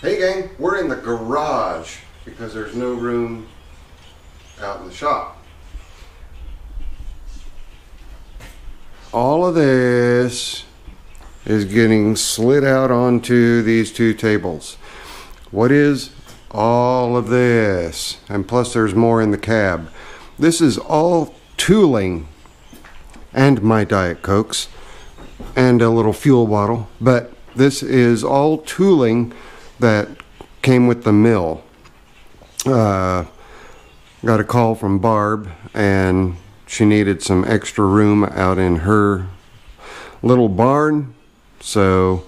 Hey gang, we're in the garage because there's no room out in the shop. All of this is getting slid out onto these two tables. What is all of this? And plus there's more in the cab. This is all tooling and my Diet Cokes and a little fuel bottle, but this is all tooling that came with the mill. Got a call from Barb and she needed some extra room out in her little barn, so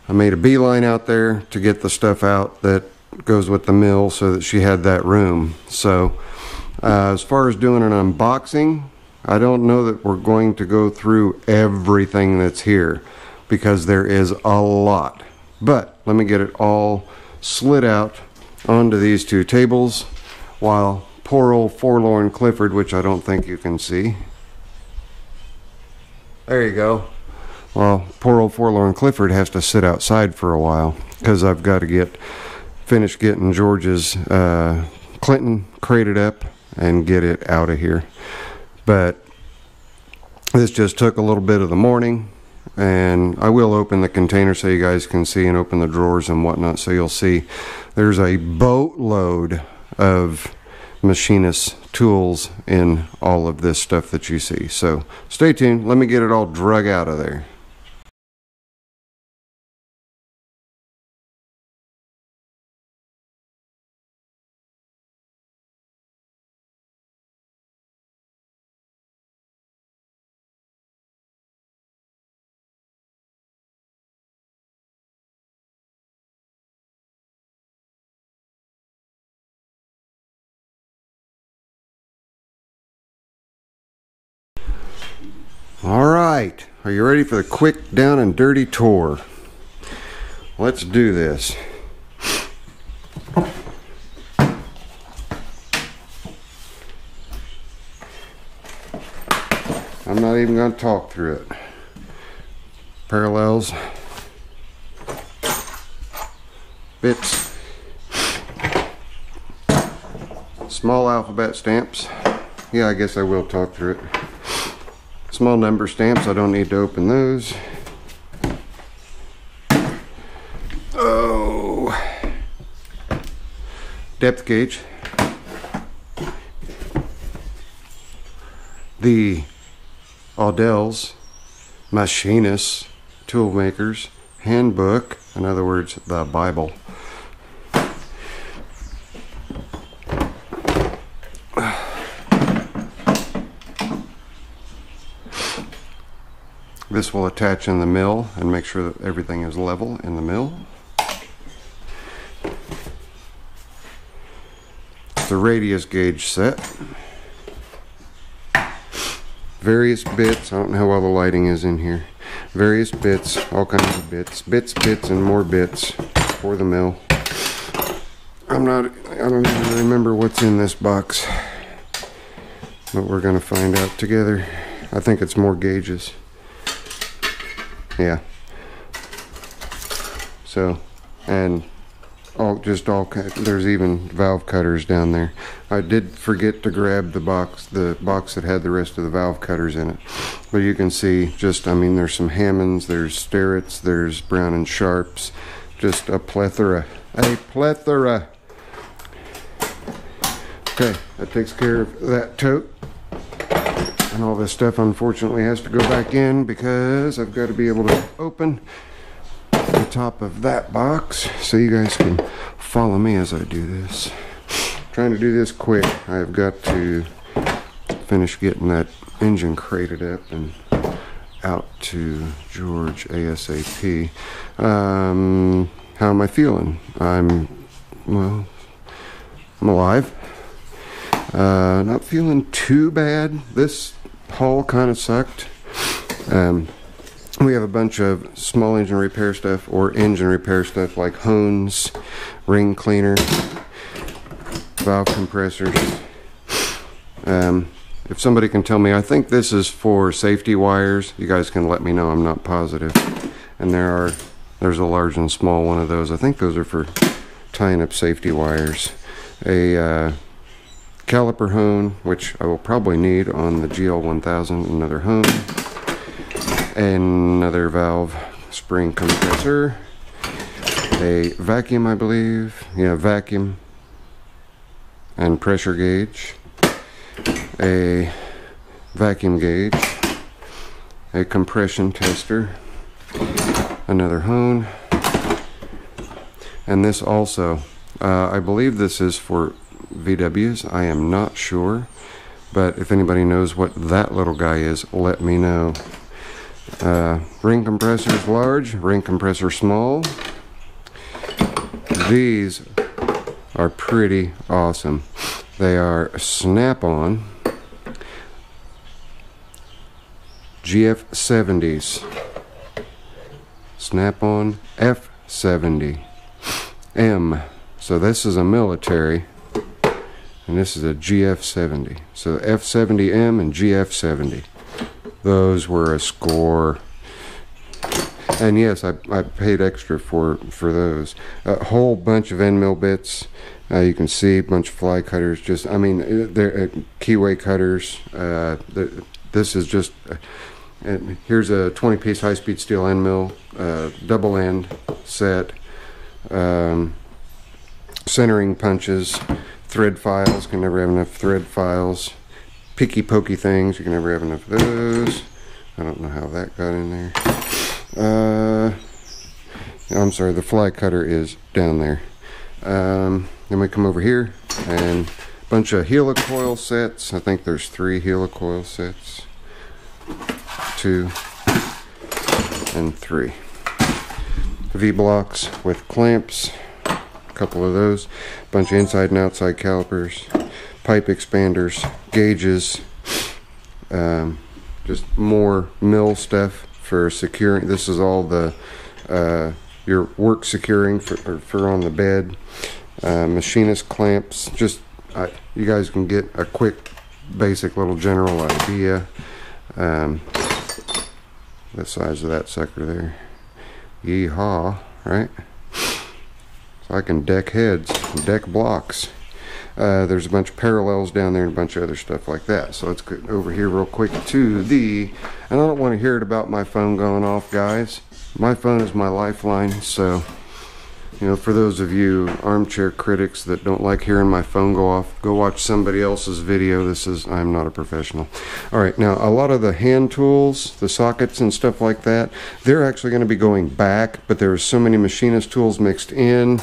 I made a beeline out there to get the stuff out that goes with the mill so that she had that room. So as far as doing an unboxing, I don't know that we're going to go through everything that's here because there is a lot. But let me get it all slid out onto these two tables while poor old forlorn Clifford, which I don't think you can see. There you go. Well, poor old forlorn Clifford has to sit outside for a while because I've got to finish getting George's Clinton crated up and get it out of here. But this just took a little bit of the morning. And I will open the container so you guys can see and open the drawers and whatnot, so you'll see there's a boatload of machinist tools in all of this stuff that you see. So stay tuned. Let me get it all drug out of there. Alright, are you ready for the quick down and dirty tour? Let's do this. I'm not even going to talk through it. Parallels, bits, small alphabet stamps. Yeah, I guess I will talk through it. Small number stamps, I don't need to open those. Oh, depth gauge. The Odell's Machinist Toolmakers Handbook, in other words, the Bible. This will attach in the mill and make sure that everything is level in the mill. The radius gauge set. Various bits, I don't know how well the lighting is in here. Various bits, all kinds of bits. Bits, and more bits for the mill. I don't even remember what's in this box. But we're gonna find out together. I think it's more gauges. Yeah. So, and there's even valve cutters down there. I did forget to grab the box that had the rest of the valve cutters in it. But you can see there's some Hammonds, there's Starretts, there's Brown & Sharps, just a plethora. A plethora. Okay, that takes care of that tote. And all this stuff unfortunately has to go back in because I've got to be able to open the top of that box so you guys can follow me as I do this. Trying to do this quick. I've got to finish getting that engine crated up and out to George ASAP. How am I feeling? I'm alive. Not feeling too bad. This haul kind of sucked. We have a bunch of small engine repair stuff or engine repair stuff like hones, ring cleaner, valve compressors. If somebody can tell me, I think this is for safety wires. You guys can let me know, I'm not positive. And there's a large and small one of those. I think those are for tying up safety wires, a caliper hone, which I will probably need on the GL1000, another hone, another valve spring compressor, a vacuum, I believe, yeah, vacuum and pressure gauge, a vacuum gauge, a compression tester, another hone, and this also, I believe this is for VWs. I am not sure, but if anybody knows what that little guy is, let me know. Ring compressor is large, ring compressor small. These are pretty awesome. They are snap-on GF70s. Snap-on F70 M. So this is a military, and this is a GF70. So F70M and GF70. Those were a score. And yes, I paid extra for those. A whole bunch of end mill bits. You can see a bunch of fly cutters. Just, I mean, they're keyway cutters. This is just. Here's a 20-piece high-speed steel end mill, double end set, centering punches, thread files. Can never have enough thread files. Picky pokey things, you can never have enough of those. I don't know how that got in there. I'm sorry, the fly cutter is down there. Then we come over here and a bunch of helicoil sets. I think there's 3 helicoil sets. 2 and 3. V-blocks with clamps, a couple of those. A bunch of inside and outside calipers. Pipe expanders, gauges, just more mill stuff for securing. This is all the your work securing for on the bed. Machinist clamps. Just you guys can get a quick, basic little general idea. The size of that sucker there. Yeehaw, right? So I can deck heads, deck blocks. There's a bunch of parallels down there and a bunch of other stuff like that. So let's get over here real quick to and I don't want to hear it about my phone going off, guys. My phone is my lifeline, so, you know, for those of you armchair critics that don't like hearing my phone go off, go watch somebody else's video. I'm not a professional. Alright, now a lot of the hand tools, the sockets and stuff like that, they're actually going to be going back, but there are so many machinist tools mixed in.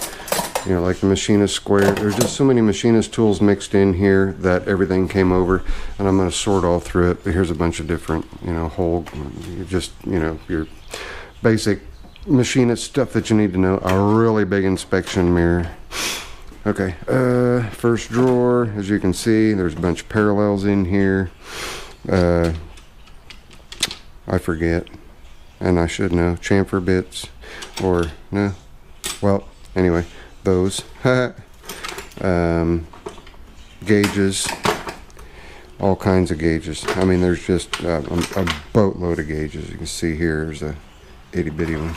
You know, like the machinist square. There's just so many machinist tools mixed in here that everything came over, and I'm going to sort all through it. But here's a bunch of different, you know, your basic machinist stuff that you need to know. A really big inspection mirror. Okay, first drawer, as you can see, there's a bunch of parallels in here. I forget, and I should know, chamfer bits, or no, well, anyway. Those gauges, all kinds of gauges. I mean, there's just a boatload of gauges. You can see here, there's a itty-bitty one,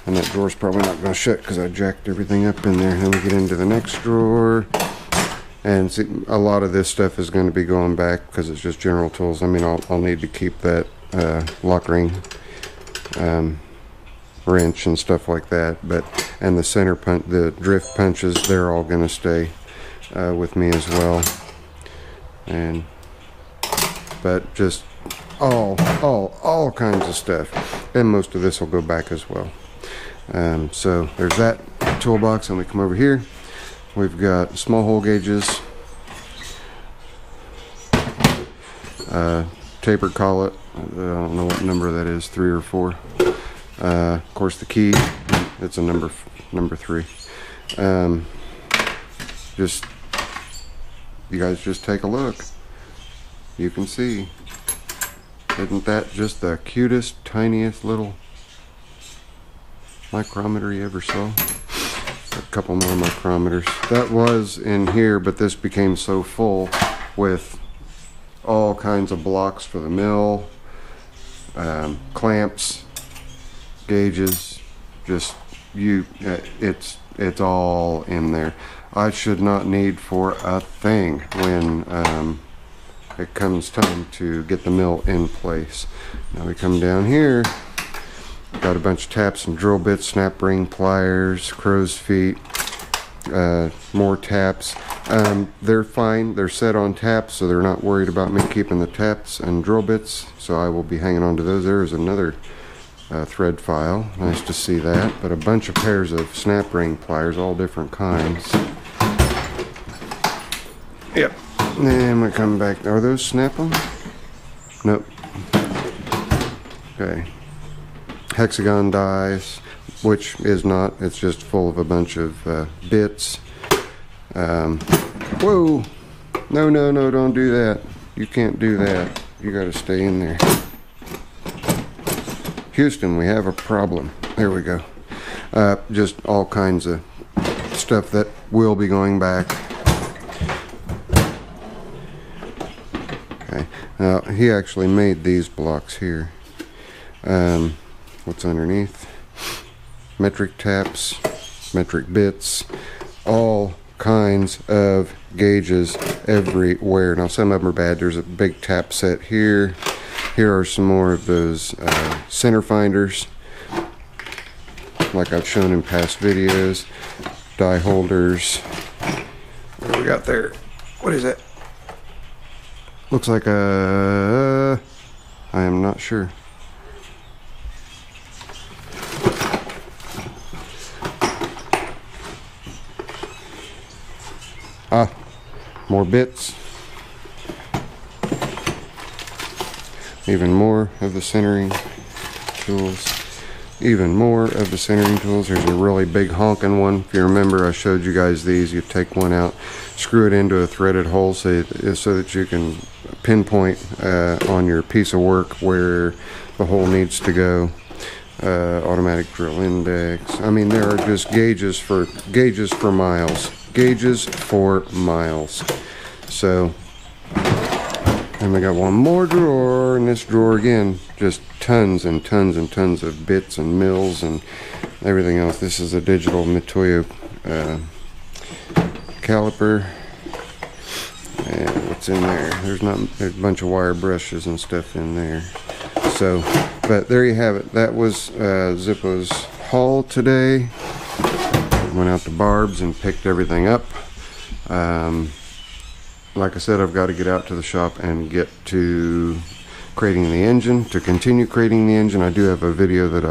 and that drawer's probably not going to shut because I jacked everything up in there. Then we get into the next drawer, and see, a lot of this stuff is going to be going back because it's just general tools. I mean, I'll need to keep that lock ring, wrench and stuff like that, and the center punch, the drift punches, they're all going to stay with me as well. But just all kinds of stuff, and most of this will go back as well. So there's that toolbox, and we come over here. We've got small hole gauges, tapered collet. I don't know what number that is, 3 or 4. Of course, the key, it's a number 3. Just, you guys just take a look. You can see. Isn't that just the cutest, tiniest little micrometer you ever saw? A couple more micrometers. That was in here, but this became so full with all kinds of blocks for the mill, clamps, gauges, just it's all in there. I should not need for a thing when it comes time to get the mill in place. Now we come down here, got a bunch of taps and drill bits, snap ring, pliers, crow's feet, more taps. They're fine, they're set on taps, so they're not worried about me keeping the taps and drill bits, so I will be hanging on to those. There's another thread file, nice to see that, but a bunch of pairs of snap ring pliers, all different kinds. Yep. And we come back. Are those snap-on? Nope. Okay. Hexagon dies, which is not. It's just full of a bunch of bits. Whoa! No, no, no! Don't do that. You can't do that. You got to stay in there. Houston, we have a problem. There we go. Just all kinds of stuff that will be going back. Okay. Now, he actually made these blocks here. What's underneath? Metric taps, metric bits, all kinds of gauges everywhere. Now, some of them are bad. There's a big tap set here. Here are some more of those center finders, like I've shown in past videos. Die holders. What do we got there? What is that? Looks like a... I am not sure. Ah, more bits. Even more of the centering tools. Even more of the centering tools. There's a really big honking one. If you remember, I showed you guys these. You take one out, screw it into a threaded hole so that you can pinpoint on your piece of work where the hole needs to go. Automatic drill index. I mean, there are just gauges for miles. Gauges for miles. So, and we got one more drawer, and this drawer again, just tons and tons and tons of bits and mills and everything else. This is a digital Mitoyo caliper. And what's in there? There's a bunch of wire brushes and stuff in there. So, but there you have it. That was Zippo's haul today. Went out to Barb's and picked everything up. Like I said, I've got to get out to the shop and get to crating the engine, to continue crating the engine. I do have a video that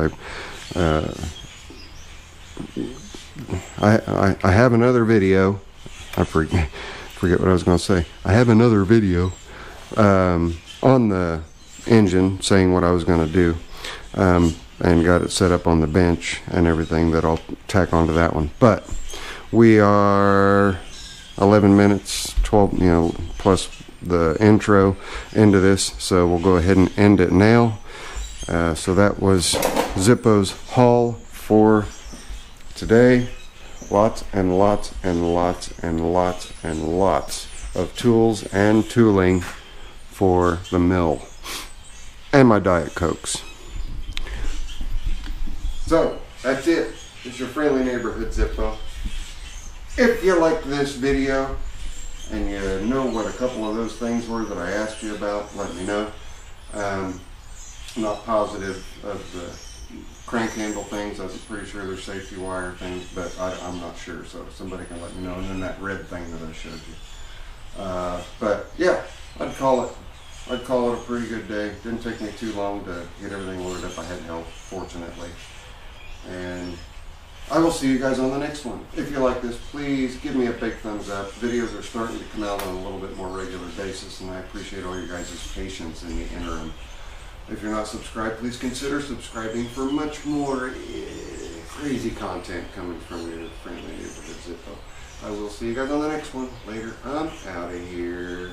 I have another video. I forget what I was going to say. I have another video on the engine saying what I was going to do, and got it set up on the bench and everything that I'll tack onto that one. But we are 11 minutes, 12, plus the intro into this, so we'll go ahead and end it now. So that was Zippo's haul for today. Lots and lots and lots and lots and lots of tools and tooling for the mill, and my Diet Cokes. So that's it. It's your friendly neighborhood Zippo. If you liked this video and you know what a couple of those things were that I asked you about, let me know. I'm not positive of the crank handle things. I'm pretty sure they're safety wire things, but I'm not sure, so somebody can let me know. And then that red thing that I showed you. But yeah, I'd call it a pretty good day. Didn't take me too long to get everything loaded up. I had help, fortunately. And I will see you guys on the next one. If you like this, please give me a big thumbs up. Videos are starting to come out on a little bit more regular basis, and I appreciate all your guys' patience in the interim. If you're not subscribed, please consider subscribing for much more crazy content coming from your friendly neighborhood Zippo. I will see you guys on the next one. Later. I'm out of here.